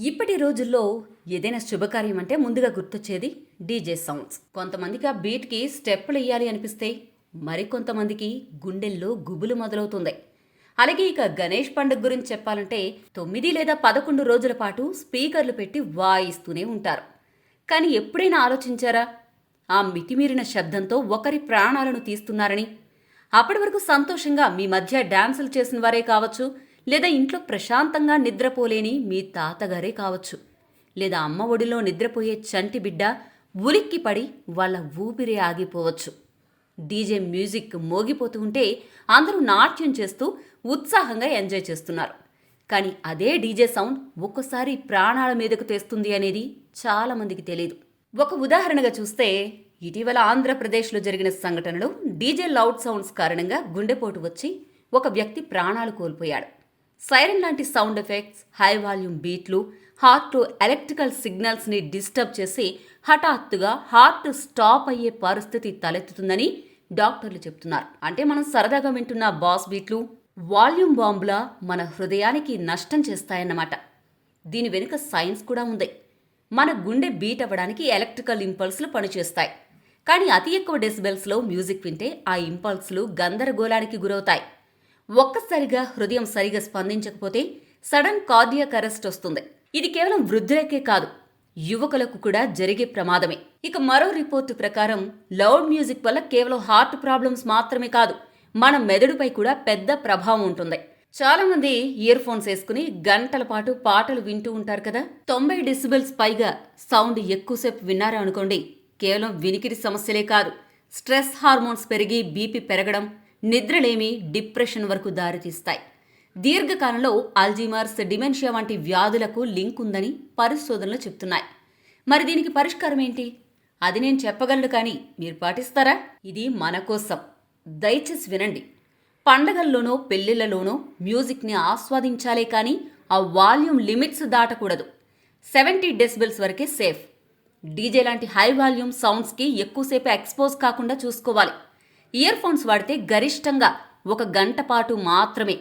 ఇప్పటి రోజుల్లో ఏదైనా శుభకార్యం అంటే ముందుగా గుర్తొచ్చేది డీజే సౌండ్స్. కొంతమందికి ఆ బీట్కి స్టెప్పులు వేయాలి అనిపిస్తే మరికొంతమందికి గుండెల్లో గుబులు మొదలవుతుంది. అలాగే ఇక గణేష్ పండుగ గురించి చెప్పాలంటే 9 లేదా 11 రోజుల పాటు స్పీకర్లు పెట్టి వాయిస్తూనే ఉంటారు. కానీ ఎప్పుడైనా ఆలోచించారా ఆ మితిమీరిన శబ్దంతో ఒకరి ప్రాణాలను తీస్తున్నారని? అప్పటి వరకు సంతోషంగా మీ మధ్య డాన్సులు చేసిన వారే కావచ్చు, లేదా ఇంట్లో ప్రశాంతంగా నిద్రపోలేని మీ తాతగారే కావచ్చు, లేదా అమ్మ ఒడిలో నిద్రపోయే చంటి బిడ్డ ఉలిక్కి పడి వాళ్ళ ఊపిరి ఆగిపోవచ్చు. డీజే మ్యూజిక్ మోగిపోతూ ఉంటే అందరూ నాట్యం చేస్తూ ఉత్సాహంగా ఎంజాయ్ చేస్తున్నారు. కానీ అదే డీజే సౌండ్ ఒక్కోసారి ప్రాణాల మీదకు తెస్తుంది అనేది చాలామందికి తెలియదు. ఒక ఉదాహరణగా చూస్తే ఇటీవల ఆంధ్రప్రదేశ్లో జరిగిన సంఘటనలో డీజే లౌడ్ సౌండ్స్ కారణంగా గుండెపోటు వచ్చి ఒక వ్యక్తి ప్రాణాలు కోల్పోయాడు. సైరన్ లాంటి సౌండ్ ఎఫెక్ట్స్, హై వాల్యూమ్ బీట్లు హార్ట్ ఎలక్ట్రికల్ సిగ్నల్స్ని డిస్టర్బ్ చేసి హఠాత్తుగా హార్ట్ స్టాప్ అయ్యే పరిస్థితి తలెత్తుతుందని డాక్టర్లు చెప్తున్నారు. అంటే మనం సరదాగా వింటున్న బాస్ బీట్లు వాల్యూమ్ బాంబులా మన హృదయానికి నష్టం చేస్తాయన్నమాట. దీని వెనుక సైన్స్ కూడా ఉంది. మన గుండె బీట్ అవ్వడానికి ఎలక్ట్రికల్ ఇంపల్స్లు పనిచేస్తాయి. కానీ అతి ఎక్కువ డెసిబెల్స్లో మ్యూజిక్ వింటే ఆ ఇంపల్స్లు గందరగోళానికి గురవుతాయి. ఒక్కసారిగా హృదయం సరిగా స్పందించకపోతే సడన్ కార్డియాక్ అరెస్ట్ వస్తుంది. ఇది కేవలం వృద్ధులకే కాదు, యువకులకు కూడా జరిగే ప్రమాదమే. ఇక మరో రిపోర్టు ప్రకారం లౌడ్ మ్యూజిక్ వల్ల కేవలం హార్ట్ ప్రాబ్లమ్స్ మాత్రమే కాదు, మన మెదడుపై కూడా పెద్ద ప్రభావం ఉంటుంది. చాలా మంది ఇయర్ ఫోన్స్ వేసుకుని గంటల పాటు పాటలు వింటూ ఉంటారు కదా. 90 డెసిబెల్స్ పైగా సౌండ్ ఎక్కువసేపు విన్నారా అనుకోండి, కేవలం వినికిడి సమస్యలే కాదు, స్ట్రెస్ హార్మోన్స్ పెరిగి బీపీ పెరగడం, నిద్రలేమి, డిప్రెషన్ వరకు దారితీస్తాయి. దీర్ఘకాలంలో అల్జీమర్స్, డిమెన్షియా వంటి వ్యాధులకు లింక్ ఉందని పరిశోధనలు చెప్తున్నాయి. మరి దీనికి పరిష్కారం ఏంటి? అది నేను చెప్పగలను, కానీ మీరు పాటిస్తారా? ఇది మన కోసం. దయచేసి వినండి. పండగల్లోనో పెళ్లిళ్లలోనో మ్యూజిక్ని ఆస్వాదించాలే కానీ ఆ వాల్యూమ్ లిమిట్స్ దాటకూడదు. 70 డెసిబెల్స్ వరకే సేఫ్. డీజే లాంటి హై వాల్యూమ్ సౌండ్స్కి ఎక్కువసేపు ఎక్స్పోజ్ కాకుండా చూసుకోవాలి. ఇయర్ ఫోన్స్ వాడితే గరిష్టంగా 1 గంట పాటు మాత్రమే,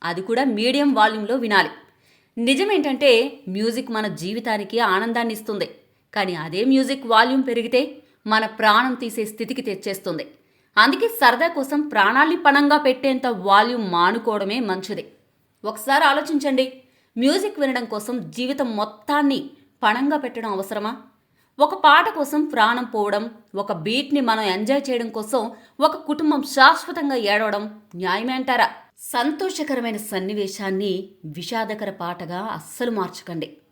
అది కూడా మీడియం వాల్యూమ్లో వినాలి. నిజమేంటంటే మ్యూజిక్ మన జీవితానికి ఆనందాన్ని ఇస్తుంది, కానీ అదే మ్యూజిక్ వాల్యూమ్ పెరిగితే మన ప్రాణం తీసే స్థితికి తెచ్చేస్తుంది. అందుకే సరదా కోసం ప్రాణాల్ని పణంగా పెట్టేంత వాల్యూమ్ మానుకోవడమే మంచిది. ఒకసారి ఆలోచించండి, మ్యూజిక్ వినడం కోసం జీవితం మొత్తాన్ని పణంగా పెట్టడం అవసరమా? ఒక పాట కోసం ప్రాణం పోవడం, ఒక బీట్ని మనం ఎంజాయ్ చేయడం కోసం ఒక కుటుంబం శాశ్వతంగా ఏడవడం న్యాయమే అంటారా? సంతోషకరమైన సన్నివేశాన్ని విషాదకర పాటగా అస్సలు మార్చకండి.